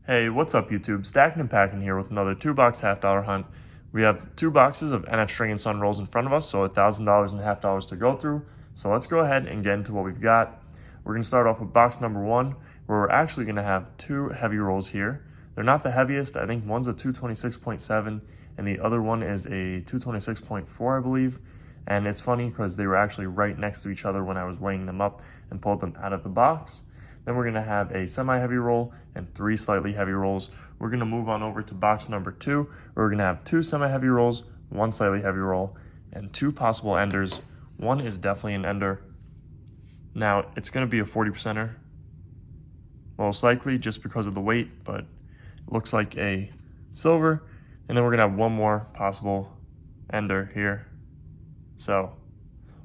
Hey, what's up YouTube? Stacking and Packing here with another 2-box $half hunt. We have 2 boxes of NF String and Sun rolls in front of us, so $1,000 and $half to go through. So let's go ahead and get into what we've got. We're going to start off with box number 1, where we're actually going to have 2 heavy rolls here. They're not the heaviest. I think one's a 226.7 and the other one is a 226.4, I believe. And it's funny because they were actually right next to each other when I was weighing them up and pulled them out of the box. Then we're gonna have a semi-heavy roll and 3 slightly heavy rolls. We're gonna move on over to box number 2, where we're gonna have 2 semi-heavy rolls, 1 slightly heavy roll, and 2 possible enders. One is definitely an ender. Now, it's gonna be a 40%er, most likely just because of the weight, but it looks like a silver. And then we're gonna have one more possible ender here. So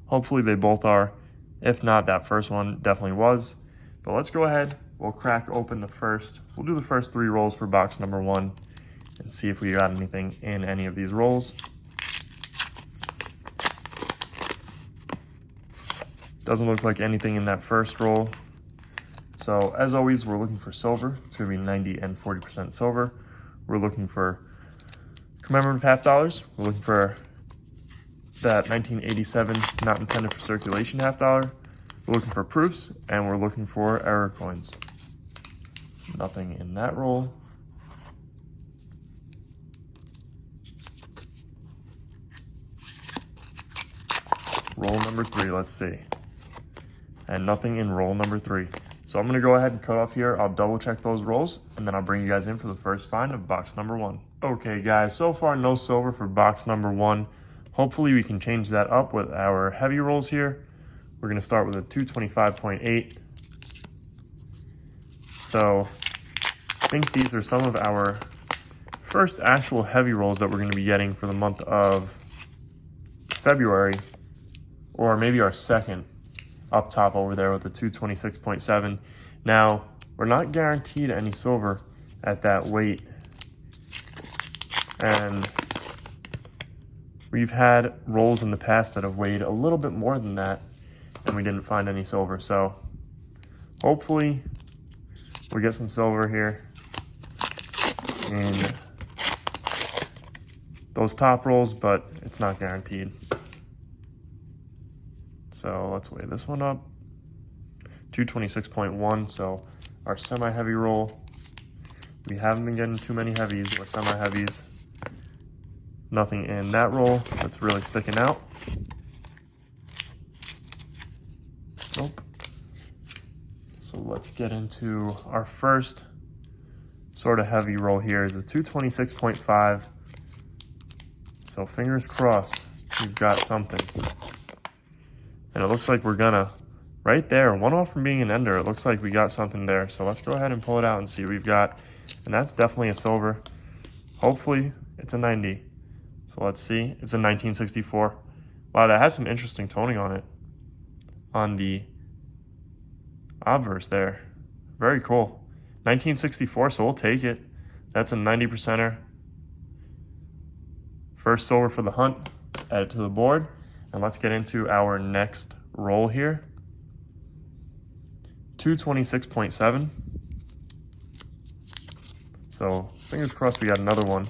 hopefully they both are. If not, that first one definitely was. But let's go ahead, we'll crack open we'll do the first 3 rolls for box number 1 and see if we got anything in any of these rolls. Doesn't look like anything in that first roll. So as always, we're looking for silver. It's gonna be 90 and 40% silver. We're looking for commemorative $half. We're looking for that 1987 not intended for circulation $half. We're looking for proofs, and we're looking for error coins. Nothing in that roll. Roll number 3, let's see. And nothing in roll number 3. So I'm gonna go ahead and cut off here. I'll double check those rolls, and then I'll bring you guys in for the first find of box number 1. Okay guys, so far no silver for box number 1. Hopefully we can change that up with our heavy rolls here. We're going to start with a 225.8. So I think these are some of our first actual heavy rolls that we're going to be getting for the month of February, or maybe our second up top over there with the 226.7. Now, we're not guaranteed any silver at that weight, and we've had rolls in the past that have weighed a little bit more than that, and we didn't find any silver. So hopefully we get some silver here in those top rolls, but it's not guaranteed. So let's weigh this one up. 226.1, so our semi-heavy roll. We haven't been getting too many heavies or semi-heavies. Nothing in that roll that's really sticking out. Nope. So let's get into our first sort of heavy roll here. Is a 226.5. So fingers crossed we've got something. And it looks like we're gonna, right there, one off from being an ender, it looks like we got something there. So let's go ahead and pull it out and see what we've got. And that's definitely a silver. Hopefully it's a 90. So let's see, it's a 1964. Wow, that has some interesting toning on it. On the obverse there. Very cool. 1964, so we'll take it. That's a 90%er. First silver for the hunt. Let's add it to the board. And let's get into our next roll here. 226.7. So fingers crossed we got another one.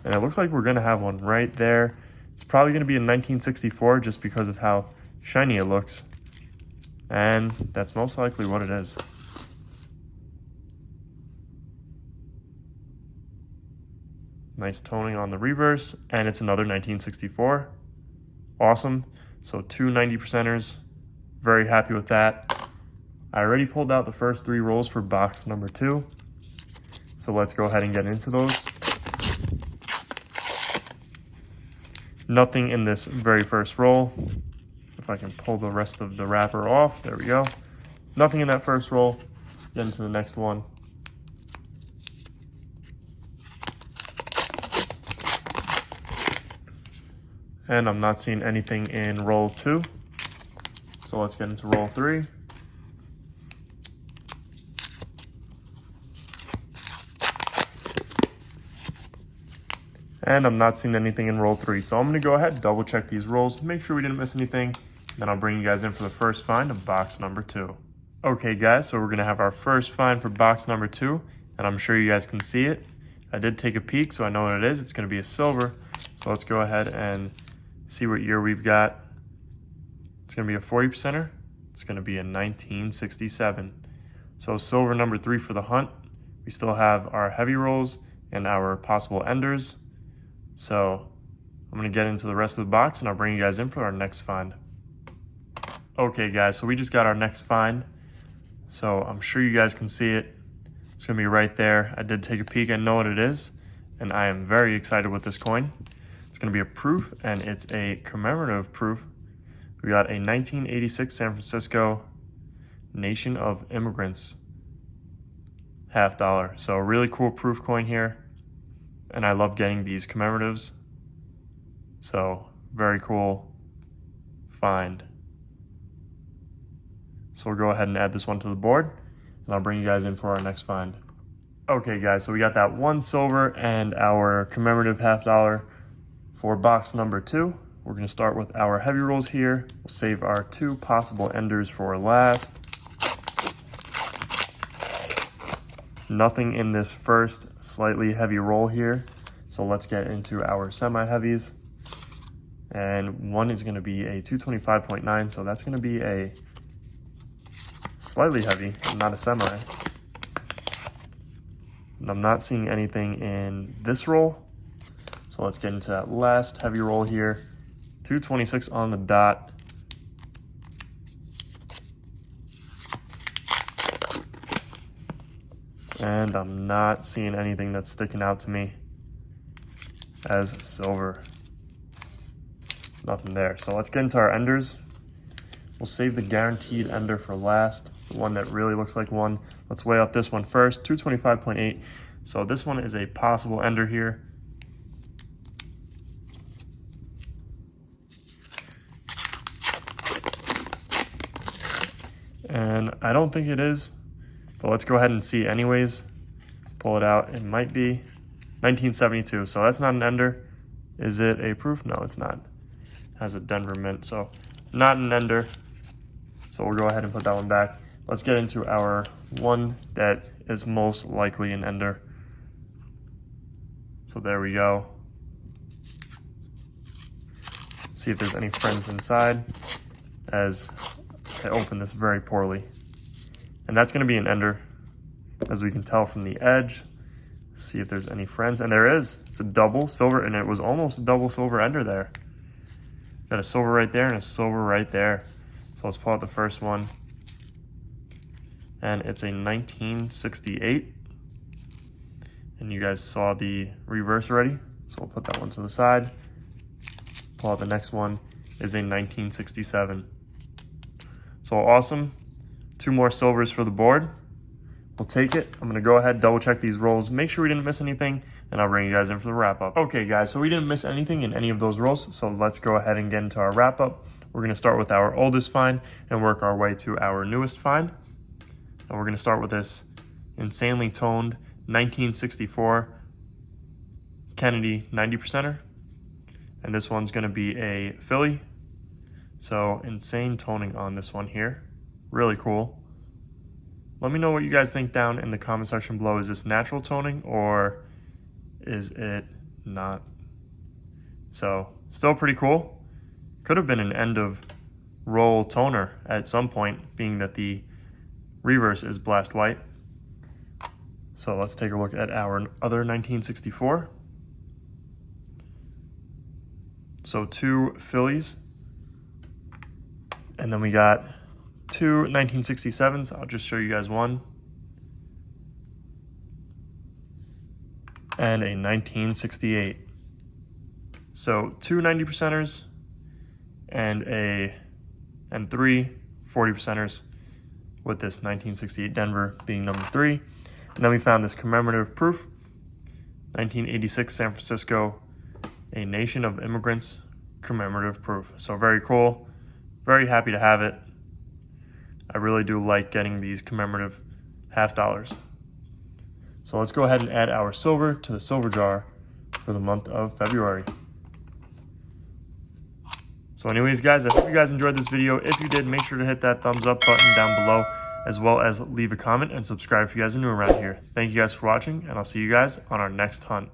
And it looks like we're gonna have one right there. It's probably gonna be a 1964 just because of how shiny it looks. And that's most likely what it is. Nice toning on the reverse, and it's another 1964. Awesome. So 2 90%ers. Very happy with that. I already pulled out the first 3 rolls for box number 2. So let's go ahead and get into those. Nothing in this very first roll. If I can pull the rest of the wrapper off, there we go. Nothing in that first roll. Get into the next one. And I'm not seeing anything in roll 2. So let's get into roll 3. And I'm not seeing anything in roll 3. So I'm going to go ahead and double check these rolls, make sure we didn't miss anything. Then I'll bring you guys in for the first find of box number 2. Okay guys, so we're gonna have our first find for box number 2, and I'm sure you guys can see it. I did take a peek, so I know what it is. It's gonna be a silver. So let's go ahead and see what year we've got. It's gonna be a 40%er. It's gonna be a 1967. So silver number 3 for the hunt. We still have our heavy rolls and our possible enders. So I'm gonna get into the rest of the box and I'll bring you guys in for our next find. Okay guys, so we just got our next find. So I'm sure you guys can see it. It's gonna be right there. I did take a peek, I know what it is, and I am very excited with this coin. It's gonna be a proof, and it's a commemorative proof. We got a 1986 San Francisco Nation of Immigrants $50. So a really cool proof coin here, and I love getting these commemoratives. So very cool find. So we'll go ahead and add this one to the board, and I'll bring you guys in for our next find. Okay guys, so we got that one silver and our commemorative $50 for box number 2. We're gonna start with our heavy rolls here. We'll save our 2 possible enders for last. Nothing in this first slightly heavy roll here. So let's get into our semi-heavies. And one is gonna be a 225.9, so that's gonna be a slightly heavy, not a semi. And I'm not seeing anything in this roll. So let's get into that last heavy roll here. 226 on the dot. And I'm not seeing anything that's sticking out to me as silver. Nothing there. So let's get into our enders. We'll save the guaranteed ender for last, the one that really looks like one. Let's weigh up this one first, 225.8. So this one is a possible ender here. And I don't think it is, but let's go ahead and see anyways. Pull it out. It might be 1972. So that's not an ender. Is it a proof? No, it's not. It has a Denver mint, so not an ender. So we'll go ahead and put that one back. Let's get into our one that is most likely an ender. So there we go. Let's see if there's any friends inside, as I open this very poorly. And that's gonna be an ender, as we can tell from the edge. See if there's any friends, and there is. It's a double silver, and it was almost a double silver ender there. Got a silver right there and a silver right there. So let's pull out the first one. And it's a 1968. And you guys saw the reverse already. So we'll put that one to the side. Pull out the next one, is a 1967. So awesome. 2 more silvers for the board. We'll take it. I'm gonna go ahead, double check these rolls, make sure we didn't miss anything, and I'll bring you guys in for the wrap up. Okay guys, so we didn't miss anything in any of those rolls, so let's go ahead and get into our wrap up. We're gonna start with our oldest find and work our way to our newest find. And we're gonna start with this insanely toned 1964 Kennedy 90%er. And this one's gonna be a Philly. So insane toning on this one here. Really cool. Let me know what you guys think down in the comment section below. Is this natural toning or is it not? So still pretty cool. Could have been an end of roll toner at some point, being that the reverse is blast white. So let's take a look at our other 1964. So 2 Phillies. And then we got 2 1967s. I'll just show you guys one. And a 1968. So 2 90%ers and 3 40%ers, with this 1968 Denver being number 3. And then we found this commemorative proof, 1986 San Francisco, a Nation of Immigrants commemorative proof. So very cool. Very happy to have it. I really do like getting these commemorative $50. So let's go ahead and add our silver to the silver jar for the month of February. So anyways guys, I hope you guys enjoyed this video. If you did, make sure to hit that thumbs up button down below. as well as leave a comment and subscribe if you guys are new around here. Thank you guys for watching, and I'll see you guys on our next hunt.